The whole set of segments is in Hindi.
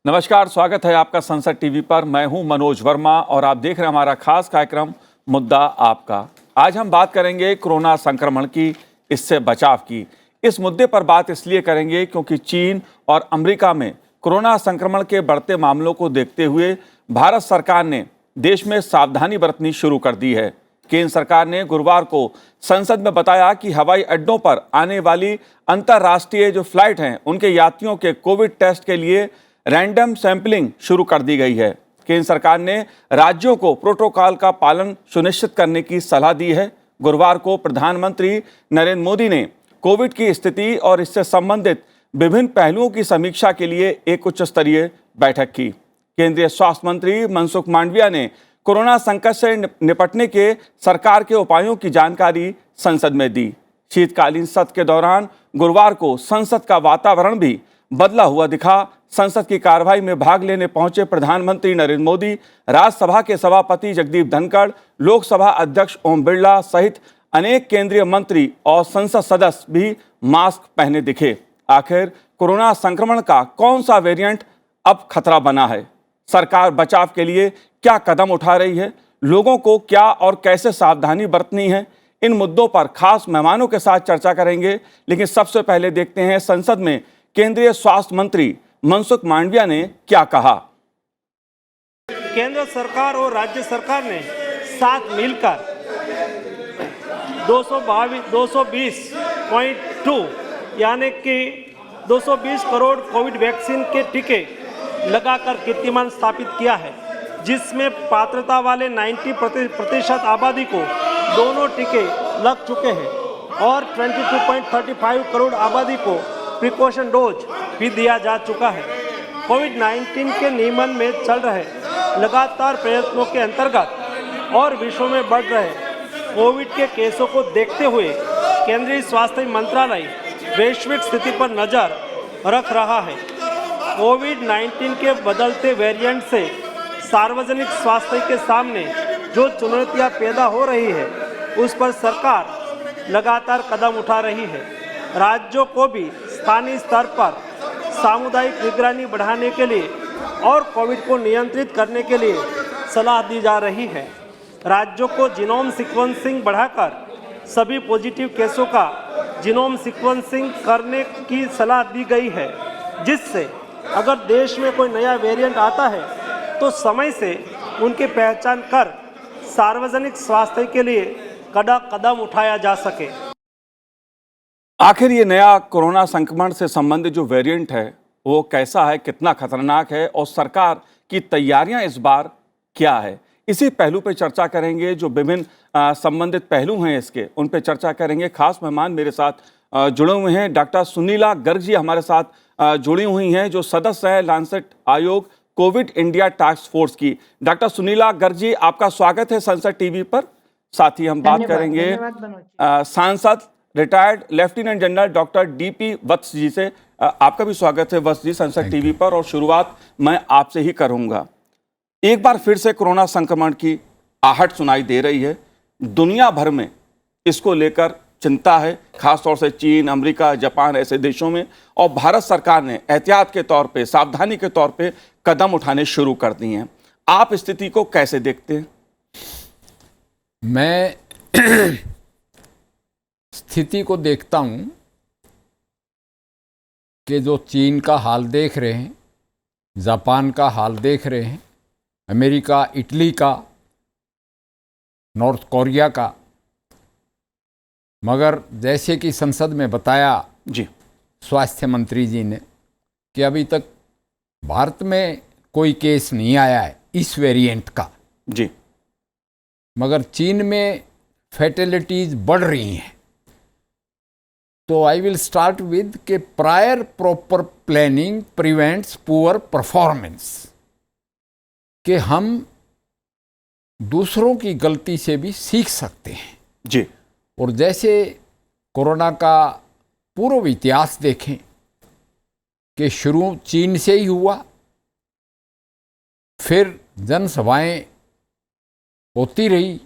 नमस्कार, स्वागत है आपका संसद टीवी पर। मैं हूं मनोज वर्मा और आप देख रहे हैं हमारा खास कार्यक्रम मुद्दा आपका। आज हम बात करेंगे कोरोना संक्रमण की, इससे बचाव की। इस मुद्दे पर बात इसलिए करेंगे क्योंकि चीन और अमेरिका में कोरोना संक्रमण के बढ़ते मामलों को देखते हुए भारत सरकार ने देश में सावधानी बरतनी शुरू कर दी है। केंद्र सरकार ने गुरुवार को संसद में बताया कि हवाई अड्डों पर आने वाली अंतर्राष्ट्रीय जो फ्लाइट हैं उनके यात्रियों के कोविड टेस्ट के लिए रैंडम सैंपलिंग शुरू कर दी गई है। केंद्र सरकार ने राज्यों को प्रोटोकॉल का पालन सुनिश्चित करने की सलाह दी है। गुरुवार को प्रधानमंत्री नरेंद्र मोदी ने कोविड की स्थिति और इससे संबंधित विभिन्न पहलुओं की समीक्षा के लिए एक उच्च स्तरीय बैठक की। केंद्रीय स्वास्थ्य मंत्री मनसुख मांडविया ने कोरोना संकट से निपटने के सरकार के उपायों की जानकारी संसद में दी। शीतकालीन सत्र के दौरान गुरुवार को संसद का वातावरण भी बदला हुआ दिखा। संसद की कार्रवाई में भाग लेने पहुंचे प्रधानमंत्री नरेंद्र मोदी, राज्यसभा के सभापति जगदीप धनखड़, लोकसभा अध्यक्ष ओम बिरला सहित अनेक केंद्रीय मंत्री और संसद सदस्य भी मास्क पहने दिखे। आखिर कोरोना संक्रमण का कौन सा वेरिएंट अब खतरा बना है? सरकार बचाव के लिए क्या कदम उठा रही है? लोगों को क्या और कैसे सावधानी बरतनी है? इन मुद्दों पर खास मेहमानों के साथ चर्चा करेंगे। लेकिन सबसे पहले देखते हैं संसद में केंद्रीय स्वास्थ्य मंत्री मनसुख मांडविया ने क्या कहा। केंद्र सरकार और राज्य सरकार ने साथ मिलकर 220.2 यानी कि 220 करोड़ कोविड वैक्सीन के टीके लगाकर कीर्तिमान स्थापित किया है, जिसमें पात्रता वाले 90% आबादी को दोनों टीके लग चुके हैं और 22.35 करोड़ आबादी को प्रिकॉशन डोज भी दिया जा चुका है। कोविड-19 के नियमन में चल रहे लगातार प्रयत्नों के अंतर्गत और विश्व में बढ़ रहे कोविड के केसों को देखते हुए केंद्रीय स्वास्थ्य मंत्रालय वैश्विक स्थिति पर नज़र रख रहा है। कोविड-19 के बदलते वेरिएंट से सार्वजनिक स्वास्थ्य के सामने जो चुनौतियां पैदा हो रही है, उस पर सरकार लगातार कदम उठा रही है। राज्यों को भी स्थानीय स्तर पर सामुदायिक निगरानी बढ़ाने के लिए और कोविड को नियंत्रित करने के लिए सलाह दी जा रही है। राज्यों को जीनोम सीक्वेंसिंग बढ़ाकर सभी पॉजिटिव केसों का जीनोम सीक्वेंसिंग करने की सलाह दी गई है, जिससे अगर देश में कोई नया वेरिएंट आता है तो समय से उनकी पहचान कर सार्वजनिक स्वास्थ्य के लिए कड़ा कदम उठाया जा सके। आखिर ये नया कोरोना संक्रमण से संबंधित जो वेरिएंट है वो कैसा है, कितना खतरनाक है और सरकार की तैयारियां इस बार क्या है, इसी पहलू पर चर्चा करेंगे। जो विभिन्न संबंधित पहलू हैं इसके, उन पर चर्चा करेंगे। खास मेहमान मेरे साथ जुड़े हुए हैं। डॉक्टर सुनीला गर्ग जी हमारे साथ जुड़ी हुई हैं, जो सदस्य हैं लांसेट आयोग कोविड इंडिया टास्क फोर्स की। डॉक्टर सुनीला गर्ग जी, आपका स्वागत है संसद टीवी पर। साथ ही हम बात करेंगे सांसद retired lieutenant general doctor D P Vats ji से। आपका भी स्वागत है वत्स जी संसद टीवी पर, और शुरुआत मैं आपसे ही करूंगा। एक बार फिर से कोरोना संक्रमण की आहट सुनाई दे रही है। दुनिया भर में इसको लेकर चिंता है, खासतौर से चीन, अमेरिका, जापान ऐसे देशों में, और भारत सरकार ने एहतियात के तौर पे, सावधानी के तौर पे कदम उठाने शुरू कर दिए हैं। आप स्थिति को कैसे देखते हैं? मैं स्थिति को देखता हूं कि जो चीन का हाल देख रहे हैं, जापान का हाल देख रहे हैं, अमेरिका, इटली का, नॉर्थ कोरिया का, मगर जैसे कि संसद में बताया जी स्वास्थ्य मंत्री जी ने कि अभी तक भारत में कोई केस नहीं आया है इस वेरिएंट का जी, मगर चीन में फैटेलिटीज बढ़ रही हैं। तो आई विल स्टार्ट विद के prior proper planning prevents poor performance, कि हम दूसरों की गलती से भी सीख सकते हैं जी। और जैसे कोरोना का पूर्व इतिहास देखें कि शुरू चीन से ही हुआ, फिर जनसभाएं होती रही,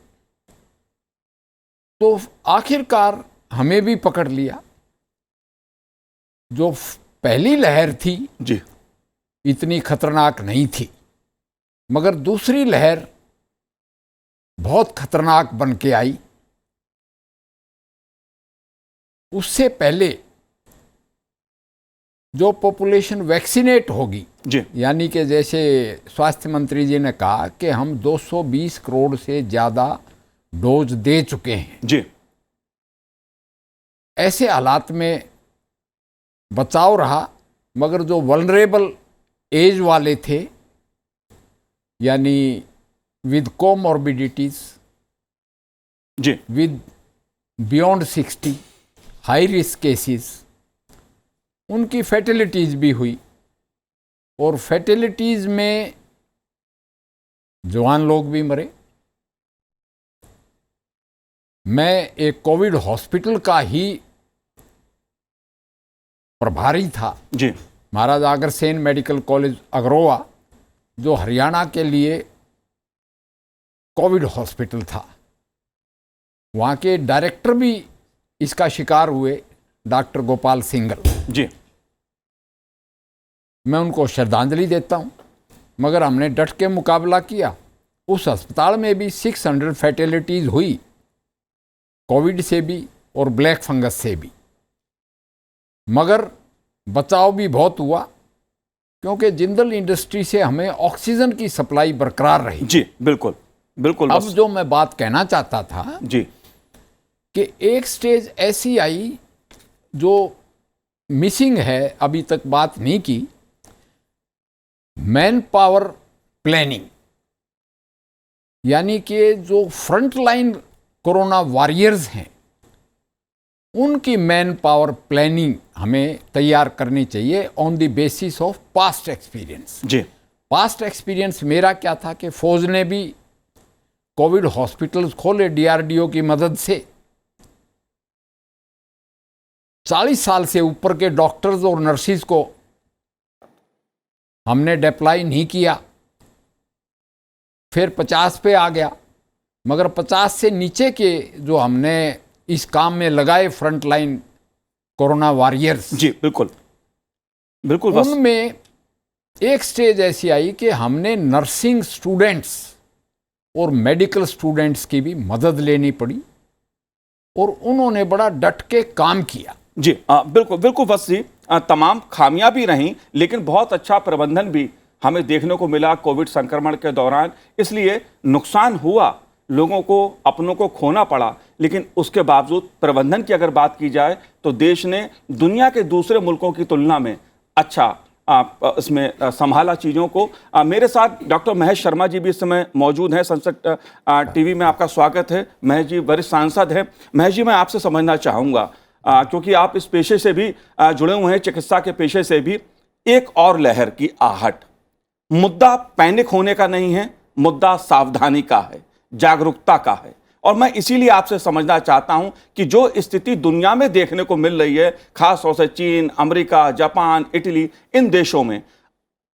तो आखिरकार हमें भी पकड़ लिया। जो पहली लहर थी जी इतनी खतरनाक नहीं थी, मगर दूसरी लहर बहुत खतरनाक बन के आई। उससे पहले जो पॉपुलेशन वैक्सीनेट होगी, जी यानी कि जैसे स्वास्थ्य मंत्री जी ने कहा कि हम 220 करोड़ से ज़्यादा डोज दे चुके हैं, जी ऐसे हालात में बचाव रहा। मगर जो वल्नरेबल एज वाले थे, यानी विद कोमॉर्बिडिटीज, जी with beyond 60, high risk cases, उनकी फैटिलिटीज़ भी हुई। और फैटिलिटीज़ में जवान लोग भी मरे। मैं एक कोविड हॉस्पिटल का ही प्रभारी था, जी महाराज अग्रसेन मेडिकल कॉलेज अग्रोवा, जो हरियाणा के लिए कोविड हॉस्पिटल था। वहाँ के डायरेक्टर भी इसका शिकार हुए, डॉक्टर गोपाल सिंगल। जी मैं उनको श्रद्धांजलि देता हूँ, मगर हमने डट के मुकाबला किया। उस अस्पताल में भी 600 फैटेलिटीज़ हुई, कोविड से भी और ब्लैक फंगस से भी, मगर बचाव भी बहुत हुआ, क्योंकि जिंदल इंडस्ट्री से हमें ऑक्सीजन की सप्लाई बरकरार रही। जी बिल्कुल बिल्कुल। अब जो मैं बात कहना चाहता था जी कि एक स्टेज ऐसी आई जो मिसिंग है, अभी तक बात नहीं की, मैन पावर प्लानिंग, यानी कि जो फ्रंट लाइन कोरोना वॉरियर्स हैं, उनकी मैन पावर प्लानिंग हमें तैयार करनी चाहिए on the basis of past experience. जी पास्ट एक्सपीरियंस मेरा क्या था कि फौज ने भी कोविड हॉस्पिटल्स खोले डीआरडीओ की मदद से। 40 साल से ऊपर के डॉक्टर्स और नर्सिस को हमने डिप्लॉय नहीं किया, फिर 50 पे आ गया, मगर 50 से नीचे के जो हमने इस काम में लगाए फ्रंट लाइन कोरोना वॉरियर्स, जी बिल्कुल बिल्कुल। बस उनमें एक स्टेज ऐसी आई कि हमने नर्सिंग स्टूडेंट्स और मेडिकल स्टूडेंट्स की भी मदद लेनी पड़ी, और उन्होंने बड़ा डट के काम किया। जी बिल्कुल बिल्कुल। बस जी तमाम खामियां भी रहीं, लेकिन बहुत अच्छा प्रबंधन भी हमें देखने को मिला कोविड संक्रमण के दौरान। इसलिए नुकसान हुआ, लोगों को अपनों को खोना पड़ा, लेकिन उसके बावजूद प्रबंधन की अगर बात की जाए तो देश ने दुनिया के दूसरे मुल्कों की तुलना में अच्छा इसमें संभाला चीज़ों को। मेरे साथ डॉक्टर महेश शर्मा जी भी इस समय मौजूद हैं। संसद टीवी में आपका स्वागत है। महेश जी वरिष्ठ सांसद हैं। महेश जी, मैं आपसे समझना चाहूँगा, क्योंकि आप इस पेशे से भी जुड़े हुए हैं, चिकित्सा के पेशे से भी, एक और लहर की आहट। मुद्दा पैनिक होने का नहीं है, मुद्दा सावधानी का है, जागरूकता का है। और मैं इसीलिए आपसे समझना चाहता हूं कि जो स्थिति दुनिया में देखने को मिल रही है, खास तौर से चीन, अमेरिका, जापान, इटली, इन देशों में,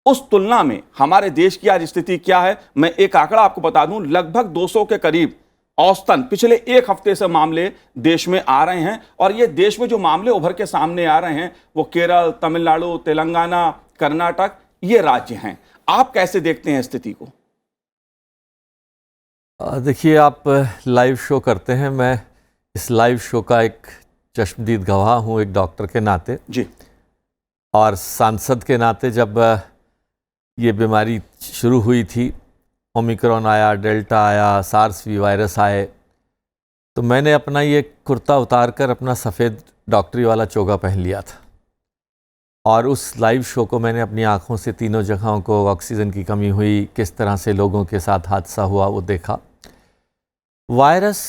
उस तुलना में हमारे देश की आज स्थिति क्या है। मैं एक आंकड़ा आपको बता दूं, लगभग 200 के करीब औसतन पिछले एक हफ्ते से मामले देश में आ रहे हैं। और ये देश में जो मामले उभर के सामने आ रहे हैं वो केरल, तमिलनाडु, तेलंगाना, कर्नाटक, ये राज्य हैं। आप कैसे देखते हैं स्थिति को? देखिए, आप लाइव शो करते हैं, मैं इस लाइव शो का एक चश्मदीद गवाह हूँ, एक डॉक्टर के नाते जी, और सांसद के नाते। जब ये बीमारी शुरू हुई थी, ओमिक्रॉन आया, डेल्टा आया, सार्स वी वायरस आए, तो मैंने अपना ये कुर्ता उतार कर अपना सफ़ेद डॉक्टरी वाला चोगा पहन लिया था, और उस लाइव शो को मैंने अपनी आँखों से तीनों जगहों को, ऑक्सीजन की कमी हुई, किस तरह से लोगों के साथ हादसा हुआ, वो देखा। वायरस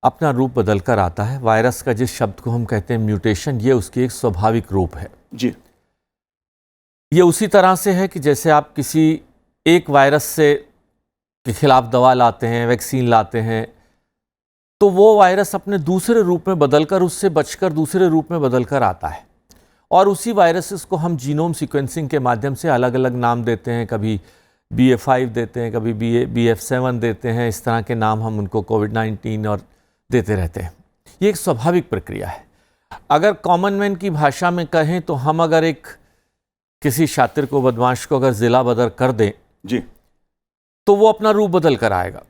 अपना रूप बदल कर आता है। वायरस का जिस शब्द को हम कहते हैं म्यूटेशन, ये उसकी एक स्वाभाविक रूप है जी। ये उसी तरह से है कि जैसे आप किसी एक वायरस से के खिलाफ दवा लाते हैं, वैक्सीन लाते हैं, तो वो वायरस अपने दूसरे रूप में बदलकर, उससे बचकर दूसरे रूप में बदलकर आता है, और उसी वायरसेस को हम जीनोम सीक्वेंसिंग के माध्यम से अलग अलग नाम देते हैं। कभी BA.5 देते हैं, कभी BF.7 देते हैं, इस तरह के नाम हम उनको कोविड-19 और देते रहते हैं। ये एक स्वाभाविक प्रक्रिया है। अगर कॉमन मैन की भाषा में कहें तो हम अगर एक किसी शातिर को, बदमाश को अगर जिला बदर कर दें जी, तो वो अपना रूप बदल कर आएगा,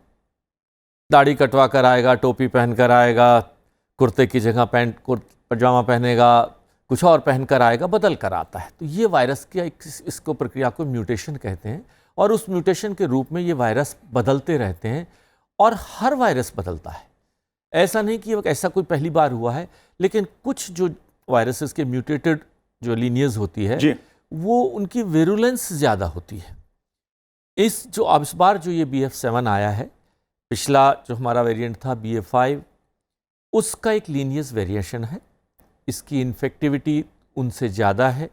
दाढ़ी कटवा कर आएगा, टोपी पहन कर आएगा, कुर्ते की जगह पैंट पजामा पहनेगा, कुछ और पहन कर आएगा, बदल कर आता है। तो ये वायरस की इसको प्रक्रिया को म्यूटेशन कहते हैं, और उस म्यूटेशन के रूप में ये वायरस बदलते रहते हैं, और हर वायरस बदलता है। ऐसा नहीं कि ऐसा कोई पहली बार हुआ है, लेकिन कुछ जो वायरसेस के म्यूटेटेड जो लीनियज होती है जी, वो उनकी वेरुलेंस ज़्यादा होती है। इस बार जो ये BF7 आया है, पिछला जो हमारा वेरिएंट था BF5, उसका एक लीनियस वेरिएशन है। इसकी इन्फेक्टिविटी उनसे ज़्यादा है।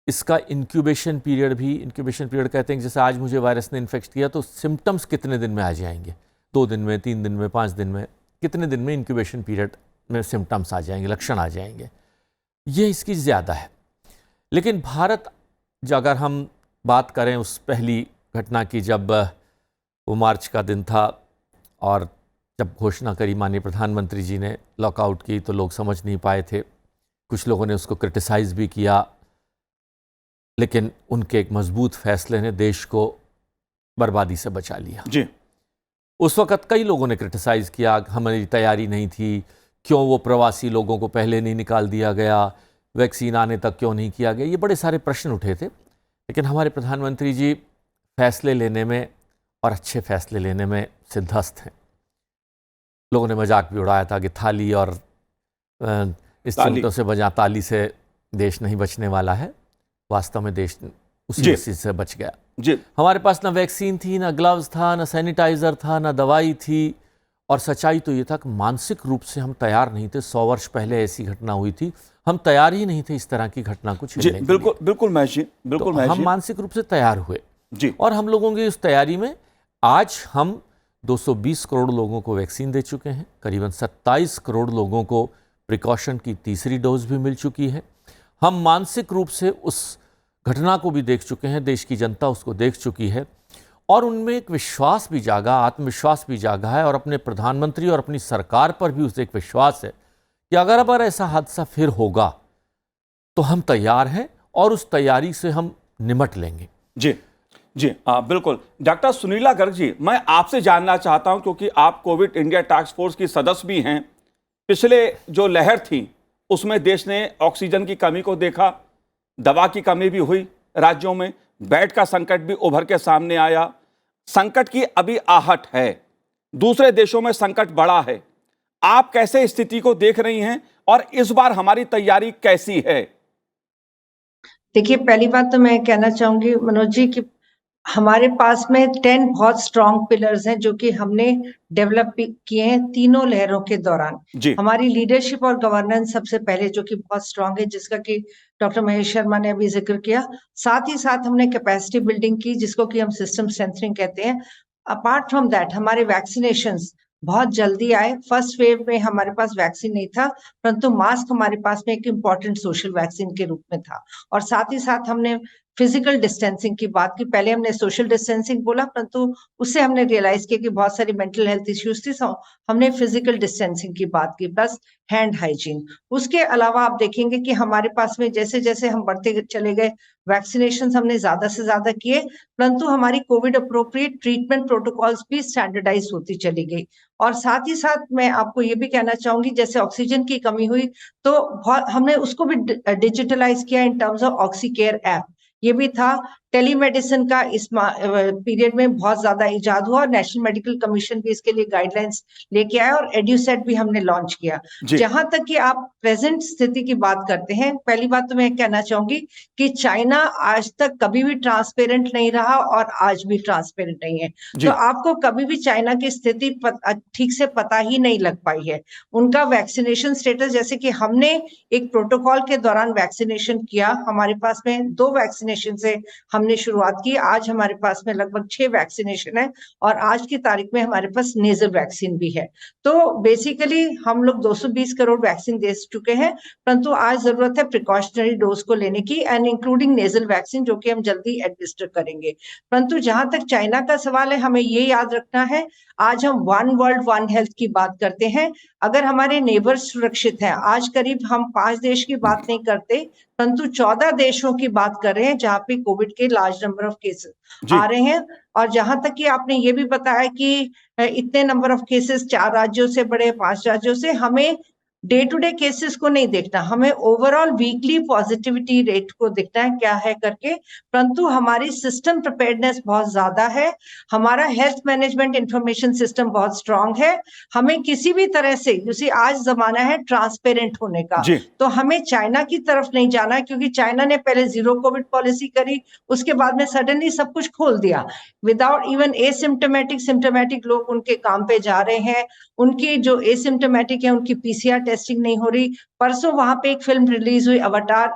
इसका इंक्यूबेशन पीरियड कहते हैं, जैसे आज मुझे वायरस ने इन्फेक्ट किया तो सिम्टम्स कितने दिन में आ जाएंगे, 2 दिन में, 3 दिन में, 5 दिन में, कितने दिन में इंक्यूबेशन पीरियड में सिम्टम्स आ जाएंगे, लक्षण आ जाएंगे, ये इसकी ज़्यादा है। लेकिन भारत, अगर हम बात करें उस पहली घटना की, जब वो मार्च का दिन था और जब घोषणा करी माननीय प्रधानमंत्री जी ने लॉकआउट की, तो लोग समझ नहीं पाए थे, कुछ लोगों ने उसको क्रिटिसाइज़ भी किया, लेकिन उनके एक मजबूत फैसले ने देश को बर्बादी से बचा लिया। जी, उस वक़्त कई लोगों ने क्रिटिसाइज़ किया, हमारी तैयारी नहीं थी, क्यों वो प्रवासी लोगों को पहले नहीं निकाल दिया गया, वैक्सीन आने तक क्यों नहीं किया गया, ये बड़े सारे प्रश्न उठे थे। लेकिन हमारे प्रधानमंत्री जी फैसले लेने में और अच्छे फैसले लेने में सिद्धहस्त हैं। लोगों ने मजाक भी उड़ाया था कि थाली और इस चिमटों से बजा ताली से देश नहीं बचने वाला है। वास्तव में देश उसी चीज़ से बच गया। जी, हमारे पास ना वैक्सीन थी, ना ग्लव्स था, ना सैनिटाइज़र था, ना दवाई थी, और सच्चाई तो ये था कि मानसिक रूप से हम तैयार नहीं थे। 100 वर्ष पहले ऐसी घटना हुई थी, हम तैयार ही नहीं थे इस तरह की घटना को झेलने के लिए। बिल्कुल बिल्कुल महेश जी, बिल्कुल तो महेश हम जी। मानसिक रूप से तैयार हुए जी, और हम लोगों की उस तैयारी में आज हम 220 करोड़ लोगों को वैक्सीन दे चुके हैं। करीबन 27 करोड़ लोगों को प्रिकॉशन की तीसरी डोज भी मिल चुकी है। हम मानसिक रूप से उस घटना को भी देख चुके हैं, देश की जनता उसको देख चुकी है, और उनमें एक विश्वास भी जागा, आत्मविश्वास भी जागा है, और अपने प्रधानमंत्री और अपनी सरकार पर भी उसे एक विश्वास है कि अगर ऐसा हादसा फिर होगा तो हम तैयार हैं और उस तैयारी से हम निमट लेंगे। जी, जी, बिल्कुल। डॉक्टर सुनीला गर्ग जी, मैं आपसे जानना चाहता हूं, क्योंकि आप कोविड इंडिया टास्क फोर्स की सदस्य भी हैं। पिछले जो लहर थी उसमें देश ने ऑक्सीजन की कमी को देखा, दवा की कमी भी हुई राज्यों में, बेड का संकट भी उभर के सामने आया। संकट की अभी आहट है, दूसरे देशों में संकट बढ़ा है। आप कैसे स्थिति को देख रही हैं और इस बार हमारी तैयारी कैसी है? देखिए, पहली बात तो मैं कहना चाहूंगी मनोज जी कि हमारे पास में 10 बहुत स्ट्रॉन्ग पिलर्स हैं जो कि हमने डेवलप किए हैं तीनों लहरों के दौरान। जी, हमारी लीडरशिप और गवर्नेंस सबसे पहले जो कि बहुत स्ट्रांग है, जिसका कि डॉक्टर महेश शर्मा ने अभी जिक्र किया। साथ ही साथ हमने कैपेसिटी बिल्डिंग की, जिसको कि हम सिस्टम स्ट्रेंथनिंग कहते हैं। अपार्ट फ्रॉम दैट हमारे वैक्सीनेशंस बहुत जल्दी आए। फर्स्ट वेव में हमारे पास वैक्सीन नहीं था, परंतु मास्क हमारे पास में एक इम्पॉर्टेंट सोशल वैक्सीन के रूप में था। और साथ ही साथ हमने फिजिकल डिस्टेंसिंग की बात की। पहले हमने सोशल डिस्टेंसिंग बोला, परंतु उससे हमने रियलाइज किया कि बहुत सारी मेंटल हेल्थ इश्यूज थी, हमने फिजिकल डिस्टेंसिंग की बात की, प्लस हैंड हाइजीन। उसके अलावा आप देखेंगे कि हमारे पास में जैसे जैसे हम बढ़ते चले गए, वैक्सीनेशन हमने ज्यादा से ज्यादा किए, परंतु हमारी कोविड अप्रोप्रिएट ट्रीटमेंट प्रोटोकॉल्स भी स्टैंडर्डाइज होती चली गई। और साथ ही साथ मैं आपको ये भी कहना चाहूंगी, जैसे ऑक्सीजन की कमी हुई तो हमने उसको भी डिजिटलाइज किया in terms of Oxycare app. ये भी था। टेलीमेडिसिन का इस पीरियड में बहुत ज्यादा इजाद हुआ और नेशनल मेडिकल कमीशन भी इसके लिए गाइडलाइंस लेके आया, और एड्यूसेट भी हमने लॉन्च किया। जहां तक कि आप प्रेजेंट स्थिति की बात करते हैं, पहली बात तो मैं कहना चाहूंगी कि चाइना आज तक कभी भी ट्रांसपेरेंट नहीं रहा और आज भी ट्रांसपेरेंट नहीं है। तो आपको कभी भी चाइना की स्थिति ठीक से पता ही नहीं लग पाई है। उनका वैक्सीनेशन स्टेटस, जैसे कि हमने एक प्रोटोकॉल के दौरान वैक्सीनेशन किया, हमारे पास में 2 वैक्सीनेशन से हमने शुरुआत की। आज हमारे पास में लगभग 6 वैक्सीनेशन है और आज की तारीख में हमारे पास नेजल वैक्सीन भी है। तो बेसिकली हम लोग 220 करोड़ वैक्सीन दे चुके हैं, परंतु आज जरूरत है प्रिकॉशनरी डोज को लेने की, एंड इंक्लूडिंग नेजल वैक्सीन, जो कि हम जल्दी एडमिनिस्टर करेंगे। परंतु जहां तक चाइना का सवाल है, हमें ये याद रखना है, आज हम 1 वर्ल्ड 1 हेल्थ की बात करते हैं। अगर हमारे नेबर्स सुरक्षित हैं, आज करीब हम 5 देश की बात नहीं करते, परंतु 14 देशों की बात कर रहे हैं जहां पे कोविड के लार्ज नंबर ऑफ केसेस आ रहे हैं। और जहां तक कि आपने ये भी बताया कि इतने नंबर ऑफ केसेस 4 राज्यों से बढ़े, 5 राज्यों से, हमें डे टू डे केसेस को नहीं देखना, हमें ओवरऑल वीकली पॉजिटिविटी रेट को देखना है क्या है करके। परंतु हमारी सिस्टम प्रिपेयर्डनेस बहुत ज्यादा है, हमारा हेल्थ मैनेजमेंट इंफॉर्मेशन सिस्टम बहुत स्ट्रांग है। हमें किसी भी तरह से, जैसे आज जमाना है ट्रांसपेरेंट होने का, तो हमें चाइना की तरफ नहीं जाना है, क्योंकि चाइना ने पहले जीरो कोविड पॉलिसी करी, उसके बाद में सडनली सब कुछ खोल दिया विदाउट इवन एसिम्टोमेटिक सिम्टोमेटिक लोग उनके काम पे जा रहे हैं। उनकी जो एसिम्टोमेटिक है उनकी पीसीआर टेस्टिंग नहीं हो रही। परसों वहां पे एक फिल्म रिलीज हुई अवतार,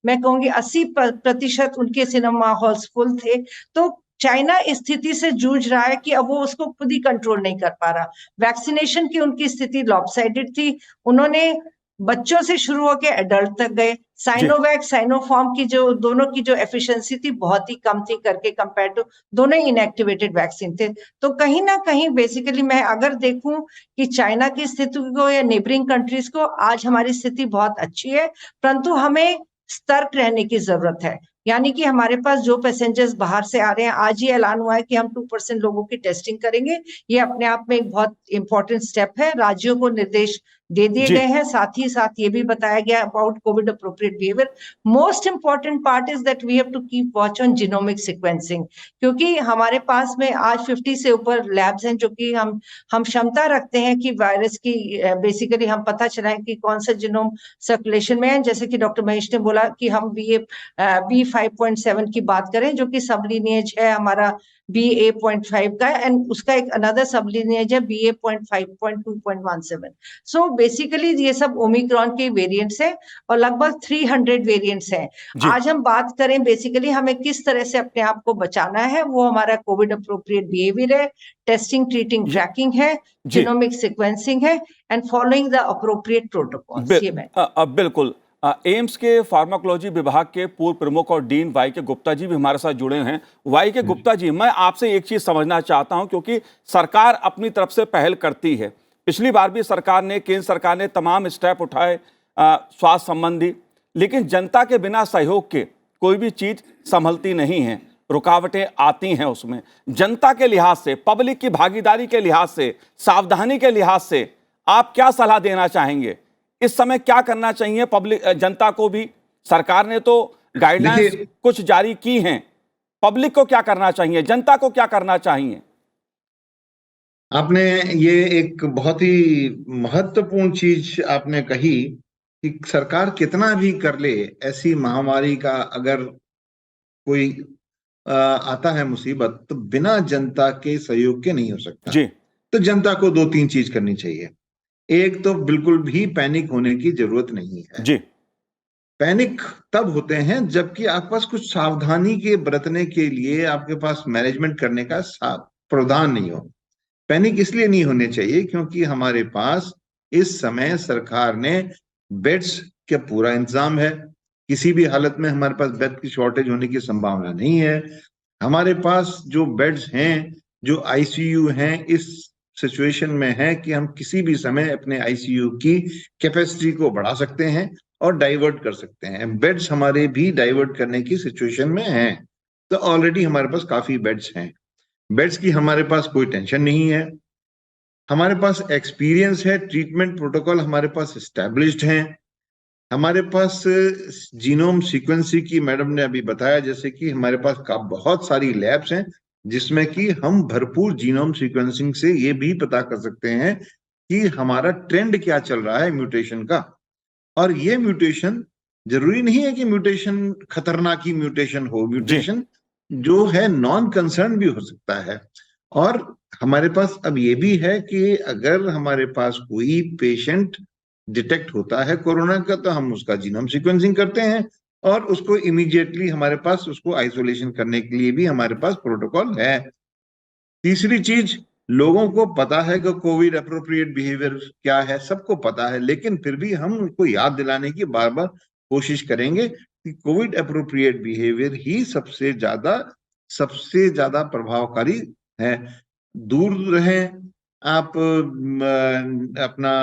मैं कहूंगी 80% उनके सिनेमा हॉल्स फुल थे। तो चाइना इस स्थिति से जूझ रहा है कि अब वो उसको खुद ही कंट्रोल नहीं कर पा रहा। वैक्सीनेशन की उनकी स्थिति लॉपसाइडेड थी, उन्होंने बच्चों से शुरू होकर एडल्ट तक गए। साइनोवैक साइनोफार्म की जो दोनों की जो एफिशिएंसी थी बहुत ही कम थी करके, कंपेयर टू दोनों ही इनएक्टिवेटेड वैक्सीन थे। तो कहीं ना कहीं बेसिकली मैं अगर देखूं कि चाइना की स्थिति को या नेबरिंग कंट्रीज को, आज हमारी स्थिति बहुत अच्छी है, परंतु हमें सतर्क रहने की जरूरत है। यानी कि हमारे पास जो पैसेंजर्स बाहर से आ रहे हैं, आज ये ऐलान हुआ है कि हम 2% लोगों की टेस्टिंग करेंगे। ये अपने आप में एक बहुत इंपॉर्टेंट स्टेप है। राज्यों को निर्देश दे दिए गए हैं, साथ ही साथ ये भी बताया गया about COVID appropriate behaviour. Most important part is that we have to keep watch on genomic sequencing, क्योंकि हमारे पास में आज 50 से ऊपर लैब्स हैं जो कि हम क्षमता रखते हैं कि वायरस की बेसिकली हम पता चलाएं कि कौन सा जीनोम सर्कुलेशन में है। जैसे कि डॉक्टर महेश ने बोला कि हम B5.7 की बात करें, जो कि सबलिनियज है हमारा BA.5 का, एंड उसका एक अनदर सबलिनियज है BA.5.2.17। सो बेसिकली ये सब ओमिक्रॉन के वेरिएंट्स हैं और लगभग 300 वेरिएंट्स हैं। आज हम बात करें बेसिकली हमें किस तरह से अपने आप को बचाना है, वो हमारा कोविड अप्रोप्रिएट बिहेवियर है, टेस्टिंग, ट्रीटिंग, ट्रैकिंग है, जीनोमिक सीक्वेंसिंग है, and following the appropriate protocols. ये मैं बिल्कुल। एम्स के फार्माकोलॉजी विभाग के पूर्व प्रमुख और डीन वाई के गुप्ता जी भी हमारे साथ जुड़े हैं। वाई के गुप्ता जी, मैं आपसे एक चीज समझना चाहता हूं, क्योंकि सरकार अपनी तरफ से पहल करती है। पिछली बार भी सरकार ने, केंद्र सरकार ने तमाम स्टेप उठाए स्वास्थ्य संबंधी, लेकिन जनता के बिना सहयोग के कोई भी चीज संभलती नहीं है, रुकावटें आती हैं उसमें। जनता के लिहाज से, पब्लिक की भागीदारी के लिहाज से, सावधानी के लिहाज से आप क्या सलाह देना चाहेंगे? इस समय क्या करना चाहिए पब्लिक, जनता को भी? सरकार ने तो गाइडलाइंस कुछ जारी की हैं, पब्लिक को क्या करना चाहिए, जनता को क्या करना चाहिए? आपने ये एक बहुत ही महत्वपूर्ण चीज आपने कही कि सरकार कितना भी कर ले, ऐसी महामारी का अगर कोई आता है मुसीबत, तो बिना जनता के सहयोग के नहीं हो सकता जी। तो जनता को 2-3 चीज करनी चाहिए। एक तो बिल्कुल भी पैनिक होने की जरूरत नहीं है जी। पैनिक तब होते हैं जबकि आपके पास कुछ सावधानी के बरतने के लिए आपके पास मैनेजमेंट करने का प्रावधान नहीं हो। पैनिक इसलिए नहीं होने चाहिए क्योंकि हमारे पास इस समय सरकार ने बेड्स का पूरा इंतजाम है, किसी भी हालत में हमारे पास बेड की शॉर्टेज होने की संभावना नहीं है। हमारे पास जो बेड्स हैं, जो आईसीयू हैं, इस सिचुएशन में है कि हम किसी भी समय अपने आईसीयू की कैपेसिटी को बढ़ा सकते हैं और डाइवर्ट कर सकते हैं। बेड्स हमारे भी डाइवर्ट करने की सिचुएशन में हैं, तो ऑलरेडी हमारे पास काफी बेड्स हैं। बेड्स की हमारे पास कोई टेंशन नहीं है, हमारे पास एक्सपीरियंस है, ट्रीटमेंट प्रोटोकॉल हमारे पास एस्टैब्लिश्ड हैं, हमारे पास जीनोम सीक्वेंसिंग की मैडम ने अभी बताया, जैसे कि हमारे पास बहुत सारी लैब्स हैं जिसमें कि हम भरपूर जीनोम सीक्वेंसिंग से ये भी पता कर सकते हैं कि हमारा ट्रेंड क्या चल रहा है म्यूटेशन का। और ये म्यूटेशन जरूरी नहीं है कि म्यूटेशन खतरनाक ही म्यूटेशन हो, म्यूटेशन जो है नॉन कंसर्न भी हो सकता है। और हमारे पास अब ये भी है कि अगर हमारे पास कोई पेशेंट डिटेक्ट होता है कोरोना का, तो हम उसका जीनोम सीक्वेंसिंग करते हैं और उसको इमीडिएटली हमारे पास उसको आइसोलेशन करने के लिए भी हमारे पास प्रोटोकॉल है। तीसरी चीज, लोगों को पता है कि कोविड अप्रोप्रिएट बिहेवियर क्या है, सबको पता है, लेकिन फिर भी हम उनको याद दिलाने की बार बार कोशिश करेंगे कि कोविड अप्रोप्रिएट बिहेवियर ही सबसे ज्यादा प्रभावकारी है। दूर रहें, आप अपना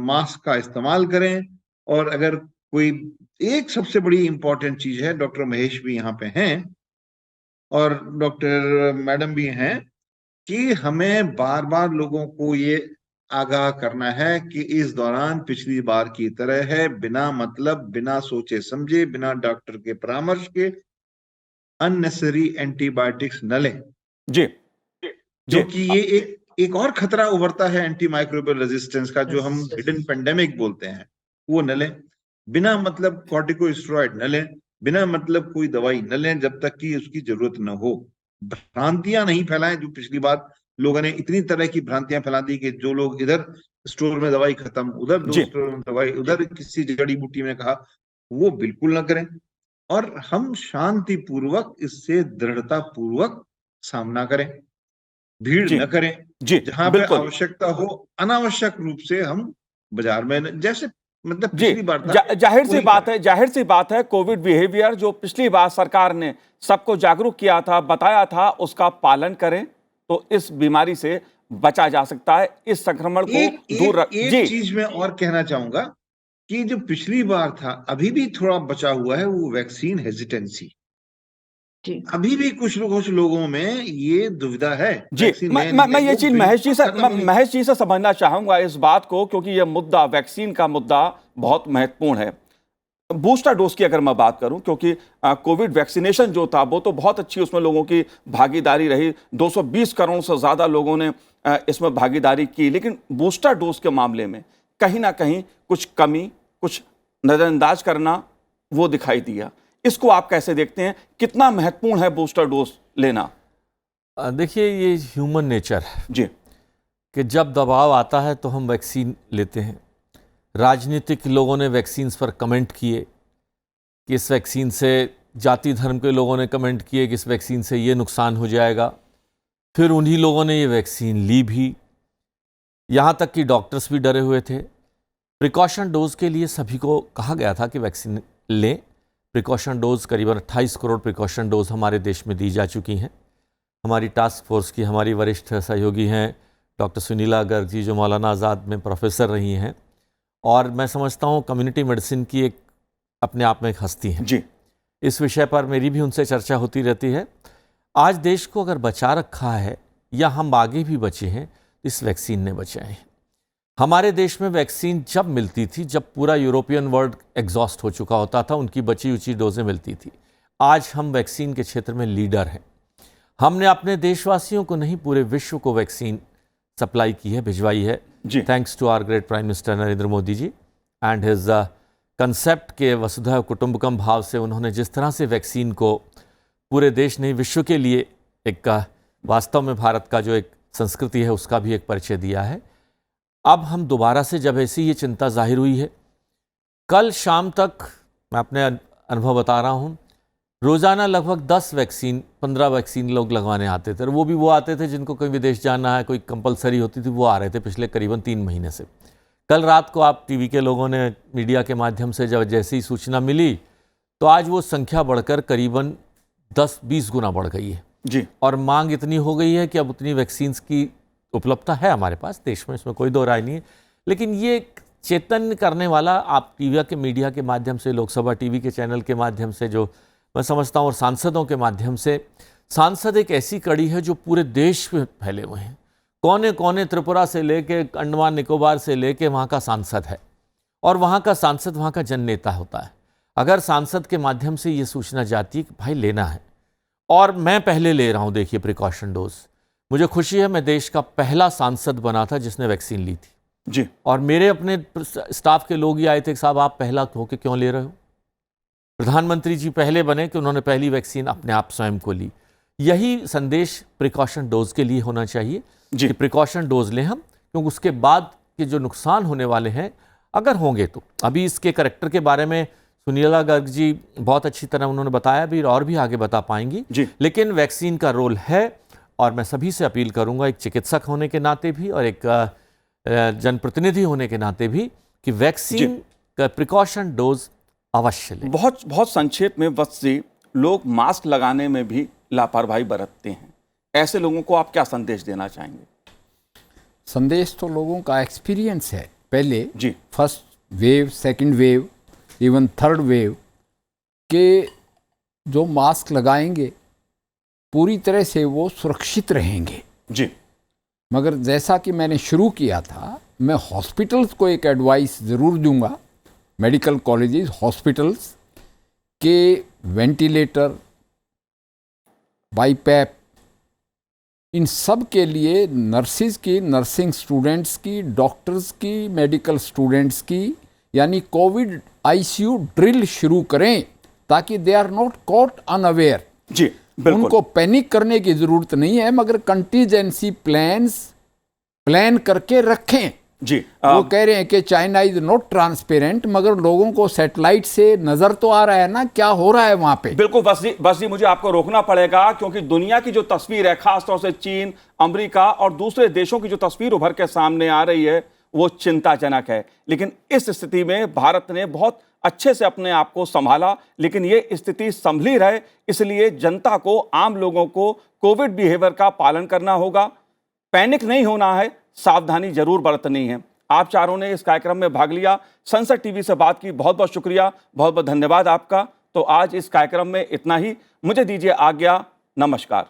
मास्क का इस्तेमाल करें। और अगर कोई एक सबसे बड़ी इंपॉर्टेंट चीज है, डॉक्टर महेश भी यहाँ पे हैं और डॉक्टर मैडम भी हैं, कि हमें बार बार लोगों को ये आगाह करना है कि इस दौरान पिछली बार की तरह है, बिना मतलब, बिना सोचे समझे, बिना डॉक्टर के परामर्श के अननेसेसरी एंटीबायोटिक्स न लें, जी जी क्योंकि ये एक और खतरा उभरता है एंटी माइक्रोबियल रेजिस्टेंस का, जो हम हिडन पेंडेमिक बोलते हैं, वो न लें। बिना मतलब कॉर्टिकोस्टेरॉइड न लें, बिना मतलब कोई दवाई न लें जब तक कि उसकी जरूरत न हो। भ्रांतियां नहीं फैलाएं, जो पिछली बार लोगों ने इतनी तरह की भ्रांतियां फैला दी कि जो लोग इधर स्टोर में दवाई खत्म, उधर दो जी स्टोर में दवाई, उधर किसी जड़ी बूटी में कहा, वो बिल्कुल ना करें। और हम शांति पूर्वक इससे दृढ़ता पूर्वक सामना करें, भीड़ जी न करें। जी जहां पे बिल्कुल आवश्यकता हो, अनावश्यक रूप से हम बाजार में जैसे मतलब जी। पिछली बार था, जाहिर सी वही बात करें। है, जाहिर सी बात है, कोविड बिहेवियर जो पिछली बार सरकार ने सबको जागरूक किया था, बताया था, उसका पालन करें तो इस बीमारी से बचा जा सकता है, इस संक्रमण को एक दूर एक रख। एक जी चीज मैं और कहना चाहूंगा कि जो पिछली बार था, अभी भी थोड़ा बचा हुआ है, वो वैक्सीन हेजिटेंसी। जी अभी भी कुछ लोगों में ये दुविधा है, जी वैक्सीन मैं ले मैं नहीं ले, मैं ये वो चीज बिल्कुल खत्म नहीं। महेश जी से समझना चाहूंगा इस बात को, क्योंकि ये मुद्दा, वैक्सीन का मुद्दा बहुत महत्वपूर्ण है। बूस्टर डोज की अगर मैं बात करूं, क्योंकि कोविड वैक्सीनेशन जो था वो तो बहुत अच्छी, उसमें लोगों की भागीदारी रही, 220 करोड़ से ज़्यादा लोगों ने इसमें भागीदारी की, लेकिन बूस्टर डोज के मामले में कहीं ना कहीं कुछ कमी, कुछ नज़रअंदाज करना वो दिखाई दिया। इसको आप कैसे देखते हैं, कितना महत्वपूर्ण है बूस्टर डोज लेना? देखिए, ये ह्यूमन नेचर है जी कि जब दबाव आता है तो हम वैक्सीन लेते हैं। राजनीतिक लोगों ने वैक्सीन्स पर कमेंट किए कि इस वैक्सीन से, जाति धर्म के लोगों ने कमेंट किए कि इस वैक्सीन से ये नुकसान हो जाएगा। फिर उन्हीं लोगों ने ये वैक्सीन ली भी, यहाँ तक कि डॉक्टर्स भी डरे हुए थे। प्रिकॉशन डोज के लिए सभी को कहा गया था कि वैक्सीन लें। प्रिकॉशन डोज करीबन 28 करोड़ प्रिकॉशन डोज हमारे देश में दी जा चुकी हैं। हमारी टास्क फोर्स की हमारी वरिष्ठ सहयोगी हैं डॉक्टर सुनीला गर्ग जी, जो मौलाना आज़ाद में प्रोफेसर रही हैं, और मैं समझता हूँ कम्युनिटी मेडिसिन की एक अपने आप में एक हस्ती है। जी इस विषय पर मेरी भी उनसे चर्चा होती रहती है। आज देश को अगर बचा रखा है या हम आगे भी बचे हैं, इस वैक्सीन ने बचाए हैं। हमारे देश में वैक्सीन जब मिलती थी, जब पूरा यूरोपियन वर्ल्ड एग्जॉस्ट हो चुका होता था, उनकी बची उची डोजें मिलती थी। आज हम वैक्सीन के क्षेत्र में लीडर हैं। हमने अपने देशवासियों को नहीं, पूरे विश्व को वैक्सीन सप्लाई की है, भिजवाई है, जी thanks to our great prime minister Narendra Modi ji and his concept के वसुधैव कुटुंबकम भाव से उन्होंने जिस तरह से वैक्सीन को पूरे देश नहीं, विश्व के लिए एक वास्तव में भारत का जो एक संस्कृति है उसका भी एक परिचय दिया है। अब हम दोबारा से, जब ऐसी ये चिंता जाहिर हुई है, कल शाम तक मैं अपने अनुभव बता रहा हूँ, रोज़ाना लगभग 10 वैक्सीन 15 वैक्सीन लोग लगवाने आते थे, और वो भी वो आते थे जिनको कोई विदेश जाना है, कोई कंपलसरी होती थी, वो आ रहे थे पिछले करीबन 3 महीने से। कल रात को आप टीवी के लोगों ने, मीडिया के माध्यम से जब जैसे ही सूचना मिली, तो आज वो संख्या बढ़कर करीबन 10-20 गुना बढ़ गई है जी और मांग इतनी हो गई है कि अब उतनी वैक्सीन्स की उपलब्धता है हमारे पास देश में, इसमें कोई दो राय नहीं है। लेकिन ये चेतन करने वाला, आप टीवी के मीडिया के माध्यम से, लोकसभा टीवी के चैनल के माध्यम से, जो मैं समझता हूँ, और सांसदों के माध्यम से, सांसद एक ऐसी कड़ी है जो पूरे देश में फैले हुए हैं, कोने कोने, त्रिपुरा से लेके अंडमान निकोबार से लेके वहाँ का सांसद है, और वहाँ का सांसद वहाँ का जन नेता होता है। अगर सांसद के माध्यम से ये सूचना जाती है कि भाई लेना है, और मैं पहले ले रहा हूँ, देखिए प्रिकॉशन डोज, मुझे खुशी है मैं देश का पहला सांसद बना था जिसने वैक्सीन ली थी जी, और मेरे अपने स्टाफ के लोग ही आए थे कि साहब आप पहला होके क्यों ले रहे हो। प्रधानमंत्री जी पहले बने कि उन्होंने पहली वैक्सीन अपने आप स्वयं को ली। यही संदेश प्रिकॉशन डोज के लिए होना चाहिए जी। कि प्रिकॉशन डोज लें हम, क्योंकि उसके बाद के जो नुकसान होने वाले हैं, अगर होंगे तो, अभी इसके करेक्टर के बारे में सुनीला गर्ग जी बहुत अच्छी तरह उन्होंने बताया भी, और भी आगे बता पाएंगी जी। लेकिन वैक्सीन का रोल है, और मैं सभी से अपील करूंगा, एक चिकित्सक होने के नाते भी और एक जनप्रतिनिधि होने के नाते भी, कि वैक्सीन का प्रिकॉशन डोज अवश्य लें। बहुत बहुत संक्षेप में वत्स जी, लोग मास्क लगाने में भी लापरवाही बरतते हैं, ऐसे लोगों को आप क्या संदेश देना चाहेंगे? संदेश तो लोगों का एक्सपीरियंस है पहले जी first wave, second wave, even third wave के जो मास्क लगाएंगे पूरी तरह से वो सुरक्षित रहेंगे। जी मगर जैसा कि मैंने शुरू किया था, मैं हॉस्पिटल्स को एक एडवाइस ज़रूर दूंगा, मेडिकल कॉलेजेस, हॉस्पिटल्स के वेंटिलेटर, बाईपैप, इन सब के लिए नर्सिस की, नर्सिंग स्टूडेंट्स की, डॉक्टर्स की, मेडिकल स्टूडेंट्स की, यानी कोविड आईसीयू ड्रिल शुरू करें ताकि they are not caught unaware. जी बिल्कुल। उनको पैनिक करने की जरूरत नहीं है, मगर कंटीजेंसी प्लान करके रखें। जी वो कह रहे हैं कि चाइना इज नॉट ट्रांसपेरेंट, मगर लोगों को सैटेलाइट से नजर तो आ रहा है ना क्या हो रहा है वहां पे। बिल्कुल बस जी मुझे आपको रोकना पड़ेगा, क्योंकि दुनिया की जो तस्वीर है, खासतौर से चीन, अमेरिका और दूसरे देशों की जो तस्वीर उभर के सामने आ रही है वो चिंताजनक है। लेकिन इस स्थिति में भारत ने बहुत अच्छे से अपने आप को संभाला, लेकिन ये स्थिति संभली रहे इसलिए जनता को, आम लोगों को कोविड बिहेवियर का पालन करना होगा, पैनिक नहीं होना है, सावधानी जरूर बरतनी है। आप चारों ने इस कार्यक्रम में भाग लिया, संसद टीवी से बात की, बहुत बहुत शुक्रिया, बहुत बहुत धन्यवाद आपका। तो आज इस कार्यक्रम में इतना ही, मुझे दीजिए आज्ञा, नमस्कार।